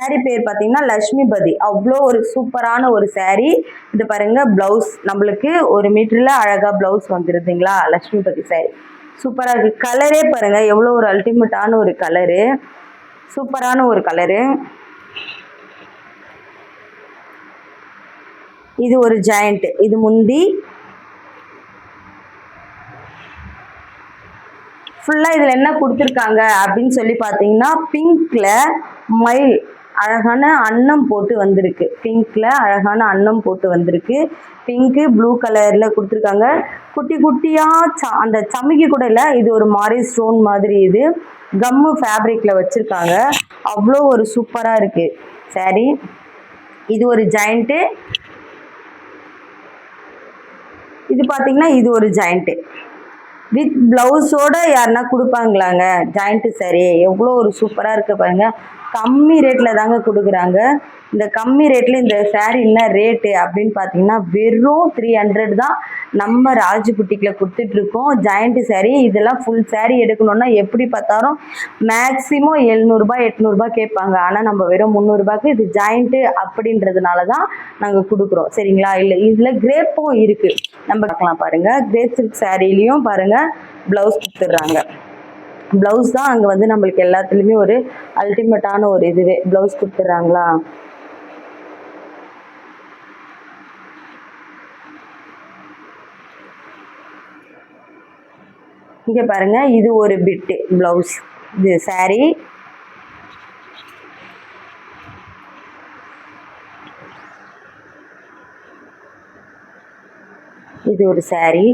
saree பேர் பார்த்தீங்கன்னா லட்சுமிபதி. அவ்வளோ ஒரு சூப்பரான ஒரு saree. இது பாருங்க ப்ளவுஸ் நம்மளுக்கு 1 மீட்டரில் அழகாக ப்ளவுஸ் வந்துடுதுங்களா. லட்சுமிபதி saree சூப்பராக இருக்குது. கலரே பாருங்க எவ்வளோ ஒரு அல்டிமேட்டான ஒரு கலரு, சூப்பரான ஒரு கலரு. இது ஒரு ஜாயிண்ட், இது முந்தி ஃபுல்லாக. இதில் என்ன கொடுத்துருக்காங்க அப்படின்னு சொல்லி பார்த்தீங்கன்னா பிங்க்கில் மயில் அழகான அன்னம் போட்டு வந்திருக்கு. பிங்க்கில் அழகான அன்னம் போட்டு வந்திருக்கு. பிங்க்கு ப்ளூ கலரில் கொடுத்துருக்காங்க. குட்டி குட்டியாக அந்த சமிக்கி கூட இல்லை, இது ஒரு மாரி ஸ்டோன் மாதிரி. இது கம்மு ஃபேப்ரிக்கில் வச்சுருக்காங்க. அவ்வளோ ஒரு சூப்பராக இருக்குது saree. இது ஒரு ஜாயிண்ட்டு. இது பார்த்தீங்கன்னா இது ஒரு ஜாயிண்ட்டு வித் ப்ளவுஸோட யாருன்னா கொடுப்பாங்களாங்க ஜாயிண்ட்டு saree. எவ்வளோ ஒரு சூப்பராக இருக்குது பாருங்கள். கம்மி ரேட்டில் தாங்க கொடுக்குறாங்க. இந்த கம்மி ரேட்டில் இந்த saree என்ன ரேட்டு அப்படின்னு பார்த்தீங்கன்னா வெறும் 300 தான் நம்ம ராஜ் புட்டிக்கில் கொடுத்துட்ருக்கோம். ஜாயிண்ட்டு saree இதெல்லாம் ஃபுல் saree எடுக்கணுன்னா எப்படி பார்த்தாலும் மேக்ஸிமம் 700 800 கேட்பாங்க. ஆனால் நம்ம வெறும் 300 இது ஜாயிண்ட்டு அப்படின்றதுனால தான் நாங்கள் கொடுக்குறோம். சரிங்களா. இல்லை இதில் கிரேப்பும் இருக்குது, நம்ம பார்க்கலாம் பாருங்கள். கிரேப் சில்க் சாரீலையும் பாருங்கள் ப்ளவுஸ் கொடுத்துட்றாங்க. ப்ளவுஸ் தான் அங்கே வந்து நம்மளுக்கு எல்லாத்துலேயுமே ஒரு அல்டிமேட்டான ஒரு இதுவே ப்ளவுஸ் கொடுத்துட்றாங்களா. இங்கே பாருங்க இது ஒரு பிட்டு ப்ளவுஸ். இது saree. இது ஒரு saree.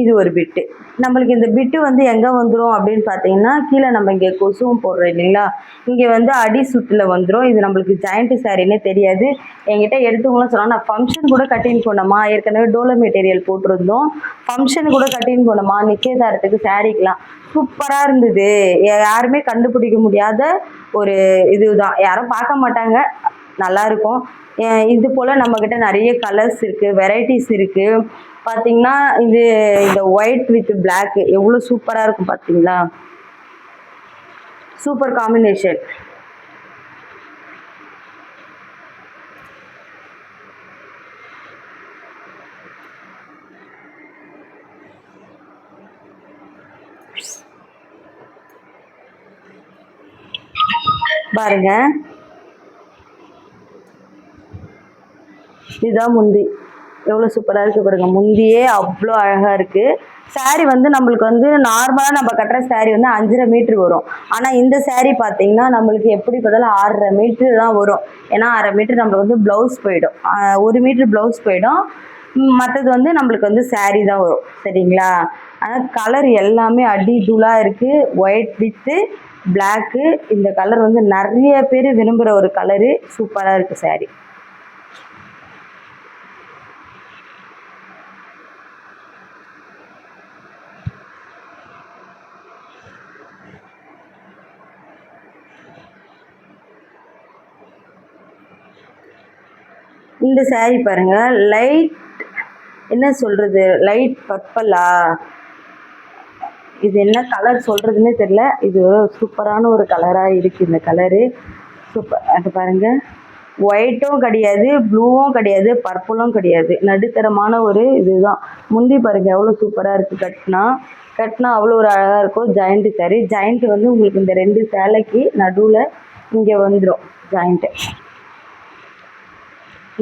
இது ஒரு பிட்டு. நம்மளுக்கு இந்த பிட்டு வந்து எங்கே வந்துடும் அப்படின்னு பார்த்தீங்கன்னா கீழே நம்ம இங்கே கொசுவும் போடுறோம் இல்லைங்களா, இங்கே வந்து அடி சுற்றில் வந்துடும். இது நம்மளுக்கு ஜாயிண்ட்டு சாரின்னே தெரியாது. என்கிட்ட எடுத்துவங்களாம் சொன்னால் நான் ஃபங்க்ஷன் கூட கட்டின்னு போனோமா, ஏற்கனவே டோலோ மெட்டீரியல் போட்டிருந்தோம். ஃபங்க்ஷன் கூட கட்டின்னு போனோமா, நிச்சயதாரத்துக்கு சாரிக்கலாம் சூப்பராக இருந்தது. யாருமே கண்டுபிடிக்க முடியாத ஒரு இதுதான், யாரும் பார்க்க மாட்டாங்க, நல்லாயிருக்கும். இது போல் நம்மக்கிட்ட நிறைய கலர்ஸ் இருக்குது, வெரைட்டிஸ் இருக்குது. பார்த்தீங்கன்னா இந்த ஒயிட் வித் பிளாக் எவ்வளோ சூப்பராக இருக்கும் பார்த்தீங்களா. Super combination. பாருங்க இதுதான் முந்தி, எவ்வளோ சூப்பராக இருக்குது பாருங்க. முந்தியே அவ்வளோ அழகாக இருக்குது. saree வந்து நம்மளுக்கு வந்து நார்மலாக நம்ம கட்டுற saree வந்து 5.5 மீட்ரு வரும். ஆனால் இந்த saree பார்த்தீங்கன்னா நம்மளுக்கு எப்படி பார்த்தாலும் 6.5 மீட்ரு தான் வரும். ஏன்னா 1/2 மீட்ரு நம்மளுக்கு வந்து ப்ளவுஸ் போயிடும், 1 மீட்ரு ப்ளவுஸ் போயிடும். மற்றது வந்து நம்மளுக்கு வந்து saree தான் வரும். சரிங்களா. ஆனால் கலர் எல்லாமே அடி தூளாக இருக்குது. ஒயிட் வித்து பிளாக்கு, இந்த கலர் வந்து நிறைய பேர் விரும்புகிற ஒரு கலரு. சூப்பராக இருக்குது saree. இந்த saree பாருங்க, லைட் என்ன சொல்கிறது, லைட் பர்பிளா, இது என்ன கலர் சொல்கிறதுனே தெரில. இது சூப்பரான ஒரு கலராக இருக்குது. இந்த கலரு சூப்பர். அது பாருங்கள், ஒயிட்டும் கிடையாது, ப்ளூவும் கிடையாது, பர்பிளும் கிடையாது, நடுத்தரமான ஒரு இதுதான். முந்தி பாருங்கள் எவ்வளோ சூப்பராக இருக்குது. கட்டினா அவ்வளோ ஒரு அழகாக இருக்கும். Joint saree. ஜாயிண்ட்டு வந்து உங்களுக்கு இந்த 2 சேலைக்கு நடுவில் இங்கே வந்துடும். ஜாயிண்ட்டு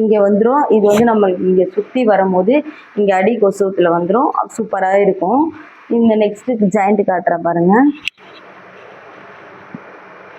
இங்கே வந்துடும். இது வந்து நம்ம இங்கே சுற்றி வரும்போது இங்கே அடி கொசுவத்தில் வந்துடும். சூப்பராக இருக்கும். இந்த நெக்ஸ்ட்டு ஜாயிண்ட்டு காட்டுறேன் பாருங்கள்.